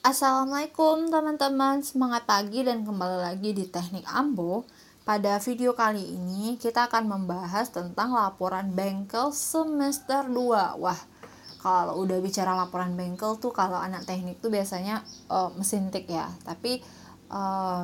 Assalamualaikum teman-teman, semangat pagi dan kembali lagi di Teknik Ambo. Pada video kali ini kita akan membahas tentang laporan bengkel semester 2. Wah, kalau udah bicara laporan bengkel tuh kalau anak teknik tuh biasanya mesin tik ya. Tapi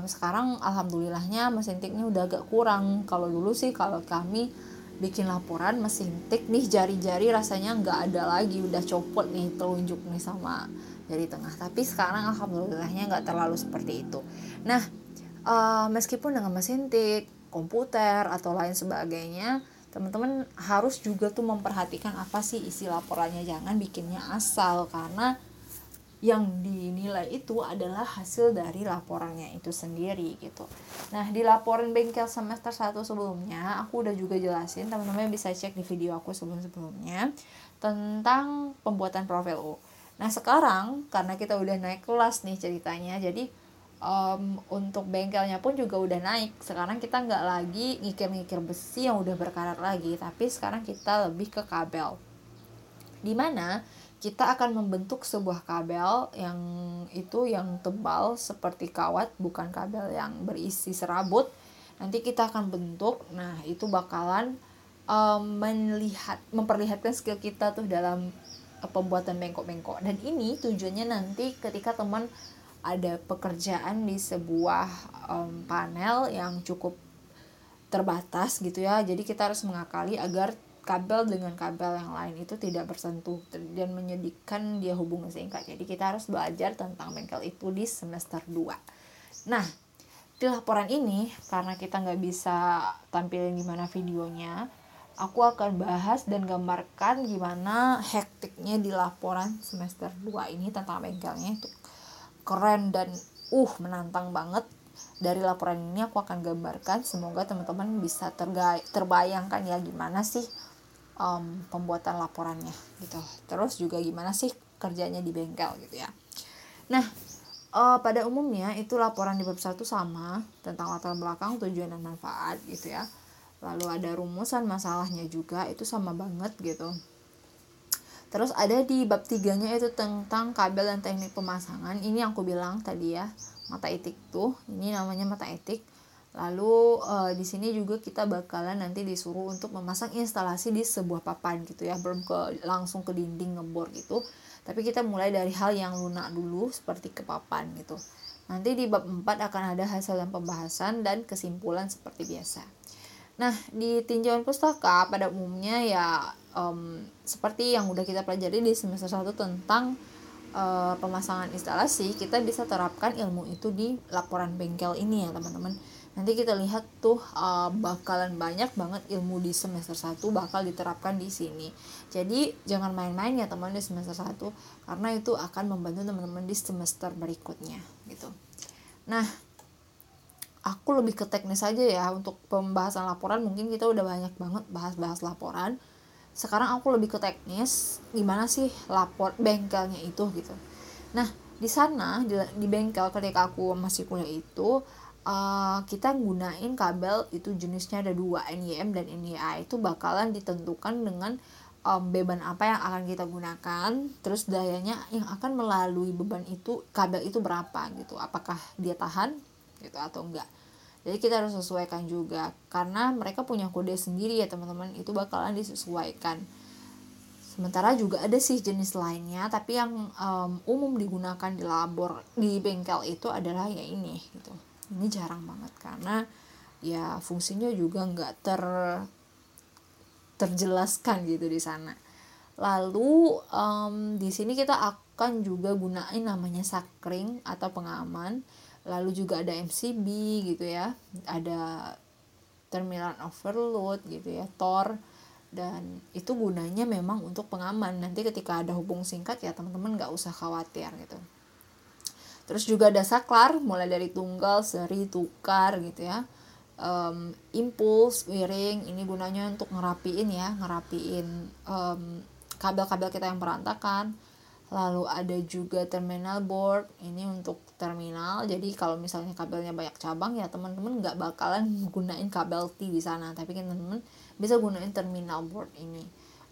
sekarang alhamdulillahnya mesin tiknya udah agak kurang. Kalau dulu sih kalau kami bikin laporan mesin tik nih jari-jari rasanya nggak ada lagi, udah copot nih telunjuk nih sama jari tengah. Tapi sekarang alhamdulillahnya nggak terlalu seperti itu. Nah, meskipun dengan mesin tik, komputer atau lain sebagainya, teman-teman harus juga tuh memperhatikan apa sih isi laporannya, jangan bikinnya asal, karena yang dinilai itu adalah hasil dari laporannya itu sendiri gitu. Nah, di laporan bengkel semester 1 sebelumnya aku udah juga jelasin, teman-teman bisa cek di video aku sebelum-sebelumnya tentang pembuatan profil U. Nah, sekarang karena kita udah naik kelas nih ceritanya, jadi untuk bengkelnya pun juga udah naik. Sekarang kita nggak lagi ngikir-ngikir besi yang udah berkarat lagi, tapi sekarang kita lebih ke kabel, dimana kita akan membentuk sebuah kabel yang tebal seperti kawat, bukan kabel yang berisi serabut. Nanti kita akan bentuk. Nah, itu bakalan memperlihatkan skill kita tuh dalam pembuatan bengkok-bengkok. Dan ini tujuannya nanti ketika teman ada pekerjaan di sebuah panel yang cukup terbatas gitu ya. Jadi kita harus mengakali agar kabel dengan kabel yang lain itu tidak bersentuh dan menyedihkan dia hubungan singkat. Jadi kita harus belajar tentang bengkel itu di semester 2. Nah, di laporan ini karena kita nggak bisa tampilin gimana videonya, aku akan bahas dan gambarkan gimana hektiknya di laporan semester 2 ini tentang bengkelnya. Itu keren dan menantang banget. Dari laporan ini aku akan gambarkan, semoga teman-teman bisa terbayangkan ya gimana sih pembuatan laporannya gitu. Terus juga gimana sih kerjanya di bengkel gitu ya. Nah, pada umumnya itu laporan di bab 1 sama tentang latar belakang, tujuan dan manfaat gitu ya. Lalu ada rumusan masalahnya juga, itu sama banget gitu. Terus ada di bab 3-nya itu tentang kabel dan teknik pemasangan. Ini yang aku bilang tadi ya, mata etik tuh. Ini namanya mata etik. Lalu di sini juga kita bakalan nanti disuruh untuk memasang instalasi di sebuah papan gitu ya, belum langsung ke dinding ngebor gitu. Tapi kita mulai dari hal yang lunak dulu seperti ke papan gitu. Nanti di bab 4 akan ada hasil dan pembahasan dan kesimpulan seperti biasa. Nah, di tinjauan pustaka pada umumnya ya seperti yang udah kita pelajari di semester 1 tentang pemasangan instalasi, kita bisa terapkan ilmu itu di laporan bengkel ini ya teman-teman. Nanti kita lihat tuh bakalan banyak banget ilmu di semester 1 bakal diterapkan di sini. Jadi jangan main-main ya teman di semester 1, karena itu akan membantu teman-teman di semester berikutnya gitu. Nah, aku lebih ke teknis aja ya untuk pembahasan laporan. Mungkin kita udah banyak banget bahas-bahas laporan. Sekarang aku lebih ke teknis, gimana sih lapor bengkelnya itu gitu. Nah, di sana di bengkel ketika aku masih kuliah itu kita gunain kabel itu jenisnya ada 2, NYM dan NYI. Itu bakalan ditentukan dengan beban apa yang akan kita gunakan, terus dayanya yang akan melalui beban itu, kabel itu berapa gitu, apakah dia tahan gitu atau enggak. Jadi kita harus sesuaikan juga, karena mereka punya kode sendiri ya teman-teman, itu bakalan disesuaikan. Sementara juga ada sih jenis lainnya, tapi yang umum digunakan di bengkel itu adalah ya ini gitu. Ini jarang banget karena ya fungsinya juga nggak terjelaskan gitu di sana. Lalu di sini kita akan juga gunain namanya sakring atau pengaman. Lalu juga ada MCB gitu ya, ada terminal overload gitu ya, TOR, dan itu gunanya memang untuk pengaman. Nanti ketika ada hubung singkat ya teman-teman nggak usah khawatir gitu. Terus juga ada saklar, mulai dari tunggal, seri, tukar gitu ya. Impuls, wiring, ini gunanya untuk ngerapiin kabel-kabel kita yang berantakan. Lalu ada juga terminal board, ini untuk terminal. Jadi kalau misalnya kabelnya banyak cabang ya teman-teman nggak bakalan gunain kabel T di sana, tapi kan teman-teman bisa gunain terminal board ini.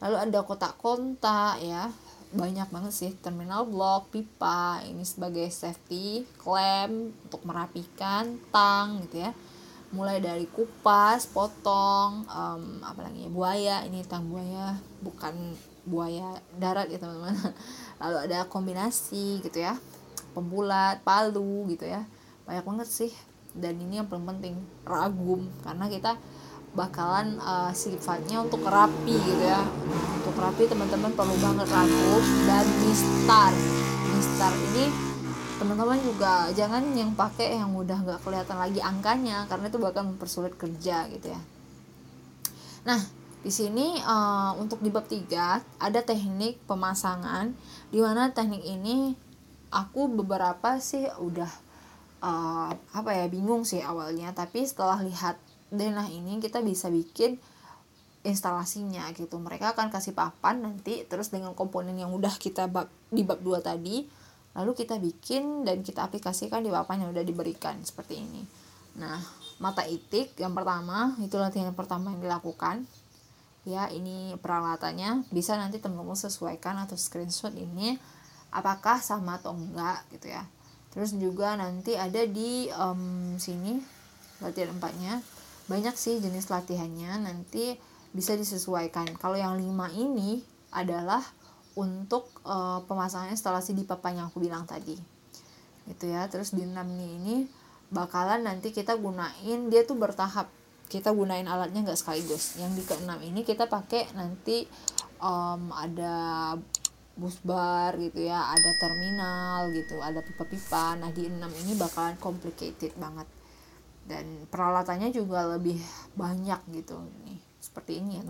Lalu ada kotak kontak ya, banyak banget sih, terminal block, pipa ini sebagai safety, klem untuk merapikan, tang gitu ya, mulai dari kupas, potong, apalagi ya, buaya, ini tang buaya, bukan buaya darat ya teman-teman. Lalu ada kombinasi gitu ya, pembulat, palu gitu ya, banyak banget sih. Dan ini yang paling penting, ragum, karena kita bakalan sifatnya untuk rapi gitu ya. Nah, untuk rapi teman-teman perlu banget ragum dan mistar. Mistar ini teman-teman juga jangan yang pakai yang udah nggak kelihatan lagi angkanya, karena itu bakal mempersulit kerja gitu ya. Nah, di sini untuk di bab 3 ada teknik pemasangan, di mana teknik ini aku beberapa sih udah bingung sih awalnya, tapi setelah lihat denah ini kita bisa bikin instalasinya gitu. Mereka akan kasih papan nanti, terus dengan komponen yang udah kita di bab 2 tadi, lalu kita bikin dan kita aplikasikan di papan yang udah diberikan seperti ini. Nah, mata itik yang pertama, itu latihan yang pertama yang dilakukan ya. Ini peralatannya, bisa nanti teman-teman sesuaikan atau screenshot ini apakah sama atau enggak gitu ya. Terus juga nanti ada di sini latihan 4-nya, banyak sih jenis latihannya, nanti bisa disesuaikan. Kalau yang 5 ini adalah untuk pemasangan instalasi di papan yang aku bilang tadi gitu ya. Terus di 6 ini bakalan nanti kita gunain, dia tuh bertahap, kita gunain alatnya nggak sekaligus. Yang di ke-6 ini kita pakai nanti ada busbar gitu ya, ada terminal gitu, ada pipa-pipa. Nah di 6 ini bakalan complicated banget dan peralatannya juga lebih banyak gitu nih, seperti ini ya.